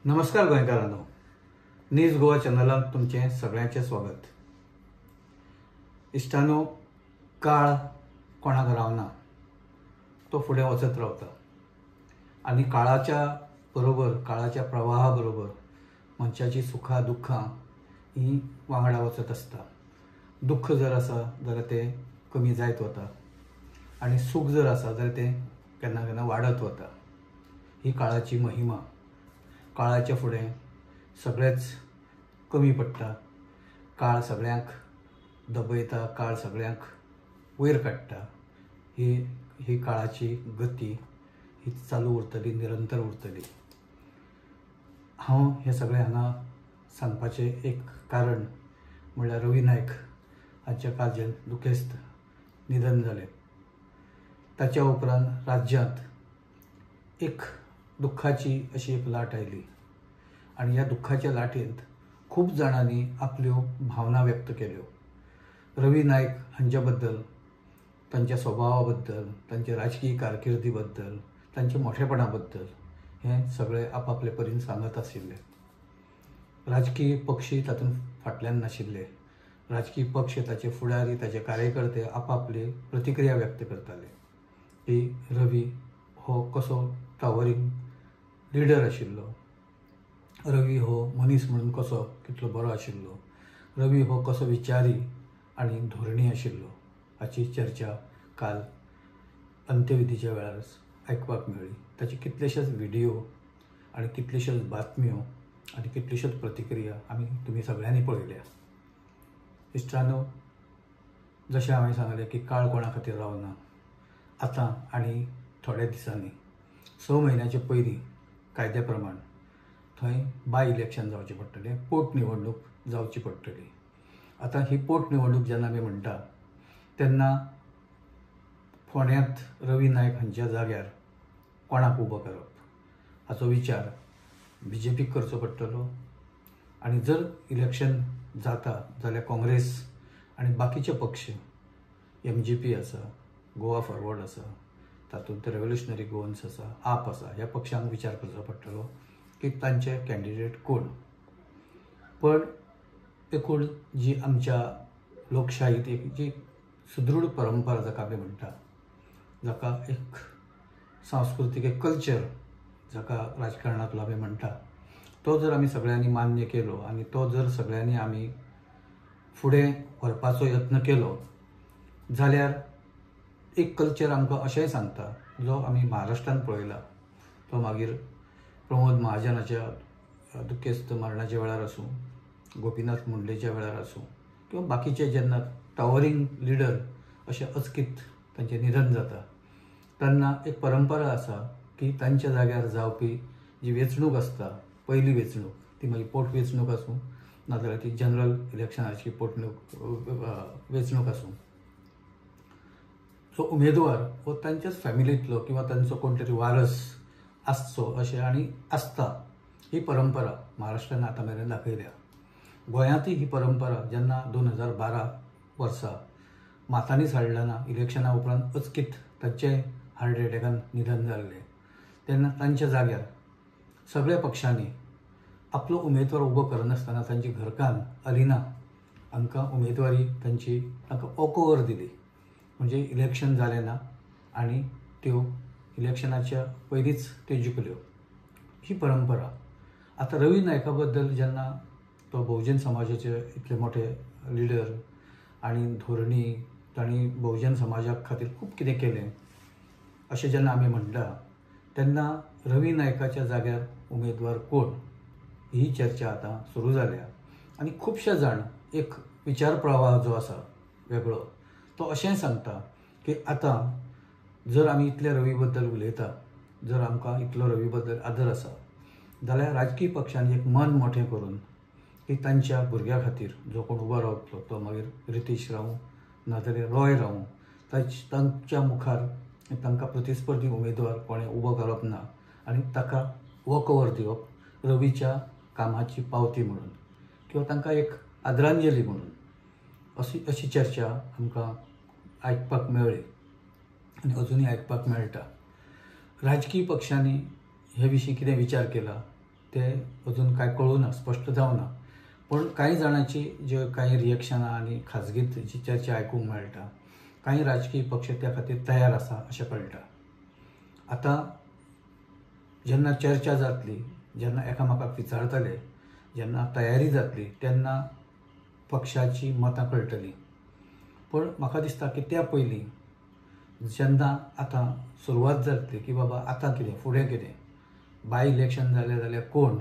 नमस्कार गोंयकारांनो, न्यूज गोवा चॅनलांत तुमचे सगळ्यांचे स्वागत। इश्टानो, काळ कोणाक रावना, तो फुडें वचत रावता आनी काळाच्या बरोबर, काळाच्या प्रवाहा बरोबर मनशाची सुखां दुख्खां ही वांगडा वचत आसता। दुख्ख जर आसा जाल्यार तें कमी जायत वता आनी सूख जर आसा जाल्यार तें केन्ना केन्ना वाडत वता। ही काळाची महिमा। काळाच्या फुडें सगळेंच कमी पडटा। काळ सगळ्यांक दबयता, काळ सगळ्यांक वयर काडटा। ही काळाची गती ही चालू उरतली, निरंतर उरतली। हांव हे सगळें हांगा सांगपाचें एक कारण म्हणल्यार रवी नायक हांच्या काळजांत दुखेस्त निधन जालें। ताच्या उपरांत राज्यांत एक दुख्खाची अशी एक लाट आयली आनी ह्या दुख्खाच्या लाटेंत खूब जाणांनी आपल्यो भावना व्यक्त केल्यो। रवी नायक हांच्या बद्दल, तांच्या स्वभावा बद्दल, तांच्या राजकीय कारकिर्दी बद्दल, तांच्या मोठेपणा बद्दल हे सगळे आपापले परीन सांगत आशिल्ले। राजकीय पक्षी तातूंत फाटल्यान नाशिल्ले। राजकीय पक्ष, ताचे फुडारी, ताचे कार्यकर्ते आपापली प्रतिक्रिया व्यक्त करताले की रवी हो कसो टावरिंग लिडर आशिल्लो, रवी हो मनीस म्हणून कसो कितलो बरो आशिल्लो, रवी हो कसो विचारी आनी धोरणी आशिल्लो हाची चर्चा काल अंत्यविधीच्या वेळार आयकपाक मेळ्ळी। ताचे कितलेशेच व्हिडिओ आनी कितल्योश्योच बातम्यो आनी कितल्योश्योच प्रतिक्रिया तुमी सगळ्यांनी पळयल्या। इश्टानो, जशें हांवें सांगलें की काळ कोणा खातीर रावना। आतां आनी थोड्या दिसांनी 6 म्हयन्याचे पयलीं कायद्या प्रमाण थंय बाय इलेक्शन जावचें पडटलें, पोटनिवडणूक जावची पडटली। आतां ही पोटनिवडणूक जेन्ना आमी म्हणटा तेन्ना फोंड्यांत रवी नायक हांच्या जाग्यार कोणाक उबो करप हाचो विचार BJPक करचो पडटलो। आनी जर इलेक्शन जाता जाल्यार काँग्रेस आनी बाकीचे पक्ष, MGP आसा, गोवा फॉरवर्ड आसा, तातूंत रेव्होल्युशनरी गोवन्स आसा, आप आसा, ह्या पक्षांक विचार करचो पडटलो की तांचे कॅन्डिडेट कोण। पण एकूण जी आमच्या लोकशाहीत एक जी सुदृढ परंपरा जाका आमी म्हणटा, जाका एक सांस्कृतीक एक कल्चर जाका राजकारणांतलो आमी म्हणटा, तो जर आमी सगळ्यांनी मान्य केलो आनी तो जर सगळ्यांनी आमी फुडें व्हरपाचो यत्न केलो जाल्यार एक कल्चर आमकां अशेंय सांगता जो आमी महाराष्ट्रांत पळयला। तो मागीर प्रमोद महाजनाच्या दुखेस्त मरणाच्या वेळार आसूं, गोपीनाथ मुंडेच्या वेळार आसूं, किंवा बाकीचे जेन्ना टावरिंग लिडर अशें अचकीत तांचें निधन जाता तेन्ना एक परंपरा आसा की तांच्या जाग्यार जावपी जी वेंचणूक आसता, पयली वेंचणूक, ती मागीर पोट वेंचणूक आसूं नाजाल्यार ती जनरल इलेक्शनाची वेंचणूक आसूं, जो उमेदवार हो तांच्याच फॅमिलींतलो किंवा तांचो कोण तरी वारस आसचो अशें आनी आसता। ही परंपरा महाराष्ट्रान आतां मेरेन दाखयल्या। गोंयांतय ही परंपरा जेन्ना 2012 वर्सा मातांनी साळडाना इलेक्शना उपरांत अचकीत तांचे हार्ट एटॅकान निधन जाल्लें तेन्ना तांच्या जाग्यार सगळ्या पक्षांनी आपलो उमेदवार उबो करनासतना तांची घरकान्न अलिना हांकां उमेदवारी तांकां वॉकओवर दिली। म्हणजे इलेक्शन जालें ना आनी त्यो इलेक्शनाच्या पयलींच त्यो जिखल्यो। ही परंपरा आतां रवी नायका बद्दल जेन्ना तो बहुजन समाजाचे इतले मोठे लिडर आनी धोरणी, तांणी बहुजन समाजा खातीर खूब कितें केलें अशें जेन्ना आमी म्हणटा तेन्ना रवी नायकाच्या जाग्यार उमेदवार कोण ही चर्चा आतां सुरू जाल्या। आनी खुबशे जाण एक विचार प्रवाह जो आसा वेगळो तो अशें सांगता की आतां जर आमी इतले रवी बद्दल उलयता, जर आमकां इतलो रवी बद्दल आदर आसा जाल्यार राजकीय पक्षांनी एक मन मोठें करून की तांच्या भुरग्या खातीर जो कोण उबो रावतलो तो मागीर रितीश रावूं नाजाल्यार रॉय रावूं, तांच्या मुखार तांकां प्रतिस्पर्धी उमेदवार कोणें उबो करप ना आनी ताका वॉकओवर दिवप रवीच्या कामाची पावती म्हणून किंवा तांकां एक आदरांजली म्हणून अशी चर्चा आमकां आयकपाक मेळ्ळी आनी अजुनूय आयकपाक मेळटा। राजकीय पक्षांनी हे विशीं कितें विचार केला ते अजून काय कळूना, स्पष्ट जावना. पण कांय जाणांची जे कांय रिएक्शनां आनी खाजगीत जी चर्चा आयकूंक मेळटा, कांय राजकीय पक्ष त्या खातीर तयार आसा अशें कळटा. आतां जेन्ना चर्चा जातली, जेन्ना एकामेकाक विचारतले, जेन्ना तयारी जातली, तेन्ना पक्षाची मतां कळटलीं. पण म्हाका दिसता की त्या पयलीं जेन्ना आतां सुरवात जातली की बाबा आतां कितें, फुडें कितें, बाय इलेक्शन जालें जाल्यार कोण,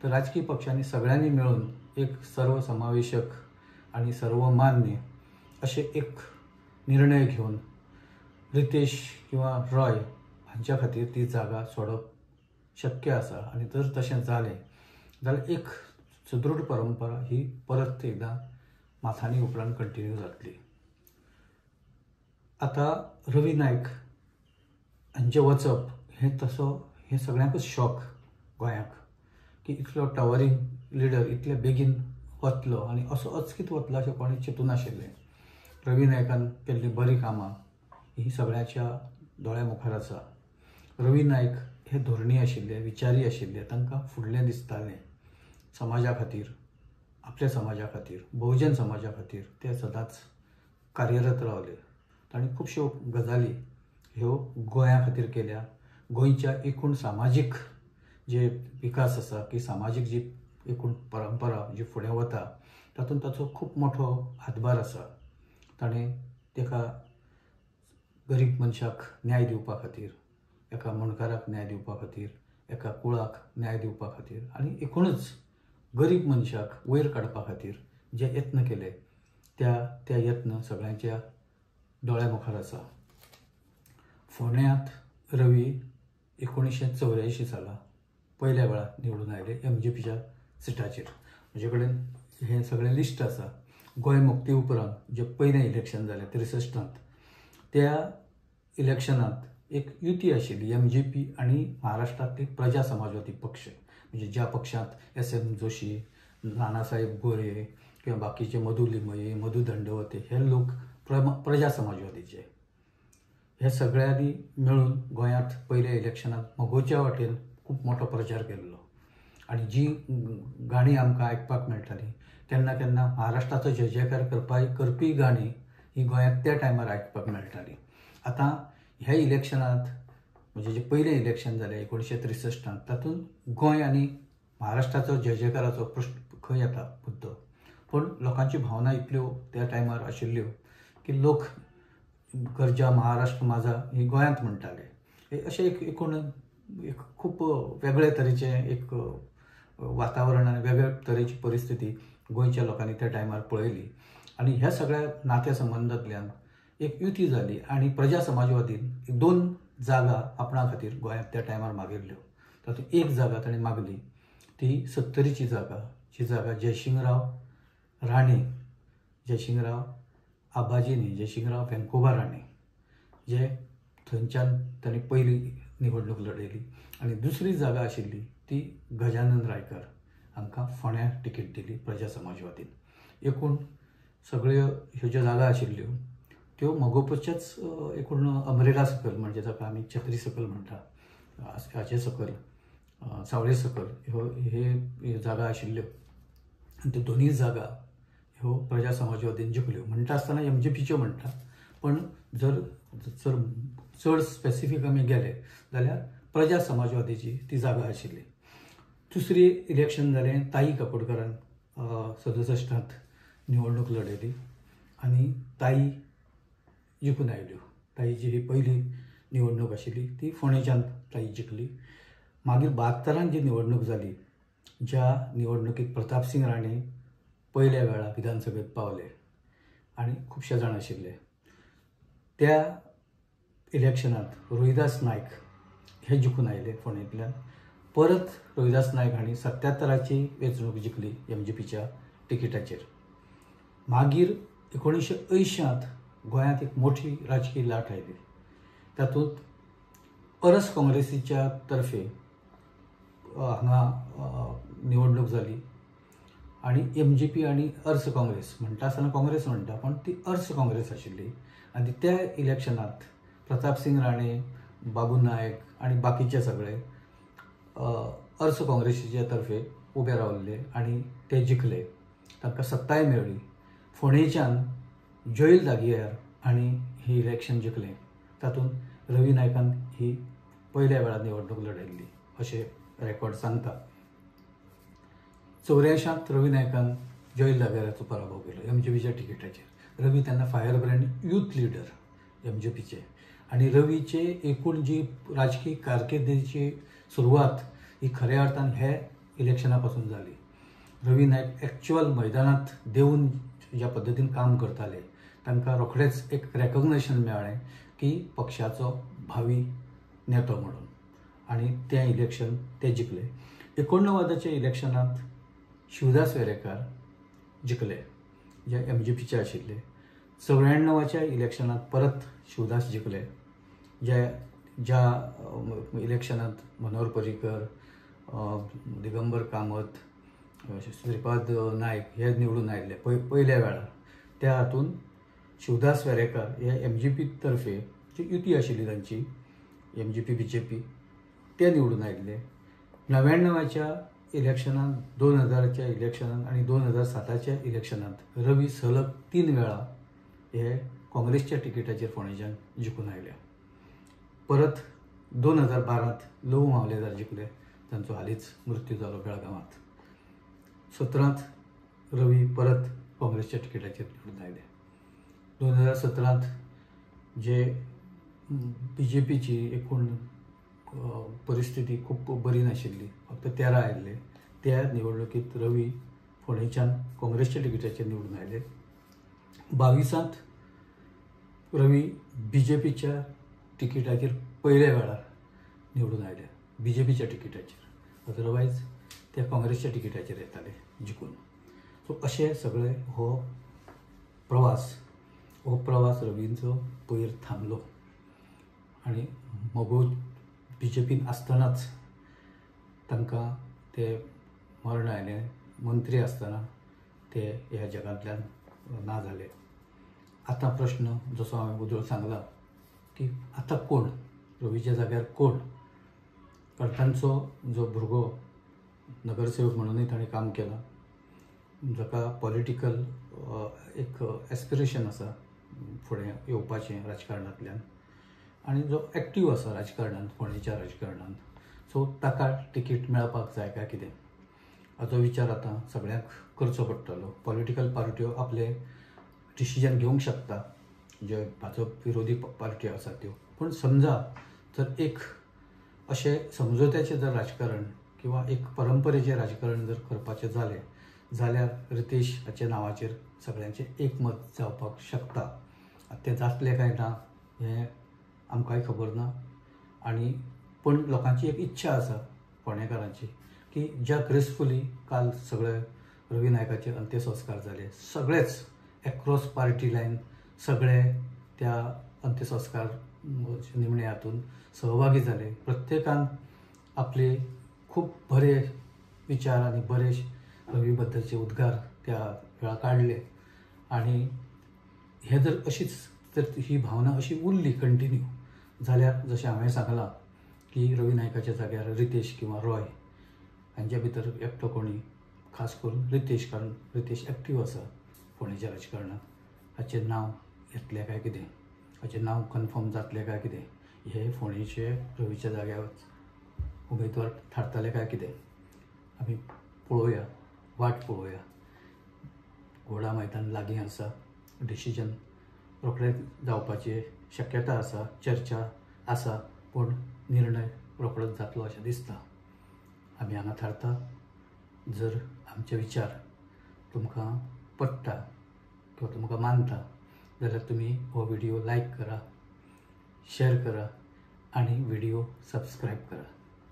तर राजकीय पक्षांनी सगळ्यांनी मेळून एक सर्वसमावेशक आनी सर्वमान्य अशें एक निर्णय घेवन रितेश किंवा रॉय हांच्या खातीर ती जागा सोडप शक्य आसा. आनी जर तशें जालें जाल्यार एक सुदृढ परंपरा ही परत एकदां माथांनी उपरांत कंटिन्यू जातली. आतां रवी नायक हांचें वचप हें सगळ्यांकूच शॉक गोंयाक, की इतलो टावरिंग लिडर इतले बेगीन वतलो आनी असो अचकीत वतलो अशें कोणें चिंतूं नाशिल्लें. रवी नायकान केल्लीं बरीं कामां ही सगळ्यांच्या दोळ्या मुखार आसा. रवी नायक हे धोरणी आशिल्ले, विचारी आशिल्ले, तांकां फुडलें दिसतालें समाजा खातीर, आपल्या समाजा खातीर, बहुजन समाजा खातीर ते सदांच कार्यरत रावले. तांणी खुबश्यो गजाली ह्यो गोंया खातीर केल्या. गोंयच्या एकूण सामाजीक जे विकास आसा की सामाजीक जी एकूण परंपरा जी फुडें वता तातूंत ताचो खूब मोठो हातभार आसा. ताणें तेका गरीब मनशाक न्याय दिवपा खातीर, एका मणकाराक न्याय दिवपा खातीर, एका कुळाक न्याय दिवपा खातीर आनी एकूणच गरीब मनशाक वयर काडपा खातीर जे यत्न केले त्या यत्न सगळ्यांच्या दोळ्या मुखार आसा. फोंड्यांत रवी 1984 साला पयल्या वेळार निवडून आयले MGPच्या सिटाचेर. म्हजे कडेन हें सगळें लिस्ट आसा. गोंय मुक्ती उपरांत जे पयलें इलेक्शन जालें 63त, त्या इलेक्शनांत एक युती आशिल्ली MGP आनी महाराष्ट्रांतली प्रजा समाजवादी पक्ष, म्हणजे ज्या पक्षांत SM जोशी, नानासाहेब गोरे किंवा बाकीचे मधु लिमये, मधु दंडवते हे लोक प्रजा समाजवादीचे. हे सगळ्यांनी मेळून गोंयांत पयल्या इलेक्शनांत मोगोच्या वाटेन खूब मोठो प्रचार केल्लो. आनी जी गाणी आमकां आयकपाक मेळटाली, केन्ना केन्ना महाराष्ट्राचो जय जयकार करपी गाणी ही गोंयांत त्या टायमार आयकपाक मेळटाली. आतां ह्या इलेक्शनांत म्हणजे जे पयलें इलेक्शन जालें 1963त, तातूंत गोंय आनी महाराष्ट्राचो जय जयकाराचो प्रश्न खंय येता मुद्दो. पण लोकांची भावना इतल्यो त्या टायमार आशिल्ल्यो की लोक गर्जा महाराष्ट्र माझा ही गोंयांत म्हणटाले. अशें एकूण एक खूब वेगळे तरेचे एक वातावरण आनी वेगळे तरेची परिस्थिती गोंयच्या लोकांनी त्या टायमार पळयली. आनी ह्या सगळ्या नात्या संबंदांतल्यान एक युती जाली आनी प्रजा समाजवादीन 2 जागा आपणा खातीर गोंयांत त्या टायमार मागिल्ल्यो. तातूंत एक जागा ताणें मागली ती 70ची जागा, जी जागा जयसिंगराव राणे, जयसिंगराव आबाजी न्ही, जयसिंगराव वेंकोबा राणे, जे थंयच्यान ताणें पयली निवडणूक लडयली. आनी दुसरी जागा आशिल्ली ती गजानन रायकर हांकां फोंड्या टिकेट दिली प्रजा समाजवादीन. एकूण सगळ्यो ह्यो ज्यो जागा आशिल्ल्यो त्यो मोगोवपाच्याच एकूण अमरेला सकल, म्हणजे जाका आमी छत्री सकल म्हणटा, हाचे सकल, सावळे सकल ह्यो जागा आशिल्ल्यो. आनी त्यो दोनूय जागा ह्यो प्रजा समाजवादीन जिखल्यो. म्हणटा आसतना MGPच्यो म्हणटा, पण जर चड स्पेसिफीक आमी गेले जाल्यार प्रजा समाजवादीची ती जागा आशिल्ली. दुसरी इलेक्शन जालें, ताई काकोडकरान 67त निवडणूक लडयली आनी ताई जिखून आयल्यो. ताईची ही पयली निवडणूक आशिल्ली, ती फोंडेच्यान ताई जिखली. मागीर 72रान जी निवडणूक जाली, ज्या निवडणुकीत प्रताप सिंग राणे पयल्या वेळा विधानसभेत पावले आनी खुबशे जाण आशिल्ले, त्या इलेक्शनांत रोहिदास नायक हे जिखून आयले फोंडेंतल्यान. परत रोहिदास नायक हांणी 77ची वेंचणूक जिखली MGPच्या टिकेटाचेर. मागीर 1980त गोंयांत एक मोठी राजकीय लाट आयली. तातूंत परस काँग्रेसीच्या तर्फे हांगा निवडणूक जाली आनी MGP आनी अर्स काँग्रेस म्हणटा आसतना काँग्रेस म्हणटा, पण ती अर्स काँग्रेस आशिल्ली. आनी त्या इलेक्शनांत प्रताप सिंग राणे, बाबू नायक आनी बाकीचे सगळे अर्स काँग्रेसीचे तर्फे उबे रावल्ले आणि ते जिखले. तांकां सत्ताय मेळ्ळी. फोंडेच्यान जॉयल दागियार आणि ही इलेक्शन जिखलें. तातूंत रवी नायकान ही पयल्या वेळार निवडणूक लढयल्ली अशें रेकॉर्ड सांगता. 84 रवी नायकान जॉयल दागियाराचो पराभव केलो MJPच्या तिकेटाचेर. रवी तेन्ना फायर ब्रँड यूथ लिडर MJPचे. आणि रवीचे एकूण जी राजकीय कारकिर्दीची सुरवात ही खऱ्या अर्थान हे इलेक्शना पासून जाली. रवी नायक एक्चुअल मैदानात देऊन ज्या पद्दतीन काम करताले तांकां रोखडेंच एक रेकॉग्नेशन मेळ्ळें की पक्षाचो भावी नेतो म्हणून. आणि तें इलेक्शन ते जिखले. 89 इलेक्शनांत शिवदास वेरेकार जिखले जे MJPचे आशिल्ले. 94 इलेक्शनांत परत शिवदास जिखले. ज्या इलेक्शनांत मनोहर पर्रीकर, दिगंबर कामत, श्रीपाद नायक हे निवडून आयिल्ले पयल्या वेळार. त्या हातून शिवदास वेरेकार हे MJP तर्फे जी युती आशिल्ली तांची MJP BJP ते निवडून आयिल्ले. 99 इलेक्शनांत, 2000 इलेक्शनांत आणि 2007 इलेक्शनांत रवी सलग 3 वेळा हे काँग्रेसच्या तिकेटाचेर फोंडेच्यान जिखून आयले. परत 2012 लव मावलेदार जिखले. तांचो हालींच मृत्यू जालो बेळगांवांत. 17 रवी परत काँग्रेसच्या तिकेटाचेर निवडून आयले. 2017 जे BJPची एकूण परिस्थिती खूब बरी नाशिल्ली, फक्त 13 आयिल्ले, त्या निवडणुकीत रवी फोंडेच्यान काँग्रेसच्या तिकेटाचेर निवडून आयले. 22 रवी BJPच्या तिकेटाचेर पयल्या वेळार निवडून आयले. BJPच्या तिकेटाचेर. अदरवायज ते काँग्रेसच्या तिकेटाचेर येताले जिखून. सो अशें सगळें हो प्रवास रवींचो पयर थांबलो. आणि मोगो BJPन आसतनाच तांकां ते मरण आयलें. मंत्री आसतना ते ह्या जगांतल्यान ना जाले. आतां प्रश्न जसो हांवें उजळ सांगला की आतां कोण रवीच्या जाग्यार कोण. कारण तांचो जो भुरगो नगरसेवक म्हणूनय ताणें काम केलां, जाका पॉलिटिकल एक एस्पिरेशन आसा फुडें येवपाचें राजकारणांतल्यान, आनी जो एक्टीव आसा राजकारणांत, फोंडेच्या राजकारणांत. सो ताका तिकीट मेळपाक जाय काय कितें हाचो विचार आतां सगळ्यांक करचो पडटलो. पॉलिटिकल पार्ट्यो आपले डिसिजन घेवंक शकता, जे भाजप विरोधी पार्ट्यो आसात त्यो. पूण समजा जर एक अशें समजोत्याचें जर राजकारण किंवा एक परंपरेचें राजकारण जर करपाचें जालें जाल्यार रितेश हाच्या नांवाचेर सगळ्यांचें एकमत जावपाक शकता. तें जातलें काय ना हें आमकांय खबर ना. आनी पण लोकांची एक इच्छा आसा फोंडेकारांची की ज्या ग्रेसफुली काल सगळे रवी नायकाचे अंत्यसंस्कार जाले, सगळेच एक्रॉस पार्टी लायन सगळे त्या अंत्यसंस्कार निमणे हातून सहभागी जाले. प्रत्येकान आपले खूब बरे विचार आनी बरे रवी बद्दलचे उद्गार त्या वेळा काडले. आनी हे जर अशीच जर ही भावना अशी उरली कंटिन्यू जाल्यार जशें हांवें सांगलां की रवी नायकाच्या जाग्यार रितेश किंवा रॉय हांच्या भितर एकटो कोणी, खास करून रितेश, कारण रितेश एक्टीव आसा फोंडेच्या राजकारणांत. हाचें नांव येतलें काय कितें, हाचें नांव कन्फर्म जातलें काय कितें, हे फोंडेचे रवीच्या जाग्यार उमेदवार थारतले काय कितें आमी पळोवया, वाट पळोवया. घोडा मैदान लागीं आसा. डिसिजन रोखडेंच जावपाची शक्यता आसा, चर्चा आसा, पूण निर्णय रोखडोच जातलो अशें दिसता. आमी हांगा थारता. जर आमचे विचार तुमकां पडटा किंवा तुमकां मानता जाल्यार तुमी हो व्हिडिओ लायक करा, शेअर करा आणि व्हिडिओ सबस्क्राईब करा,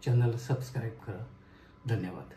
चॅनल सबस्क्राईब करा. धन्यवाद.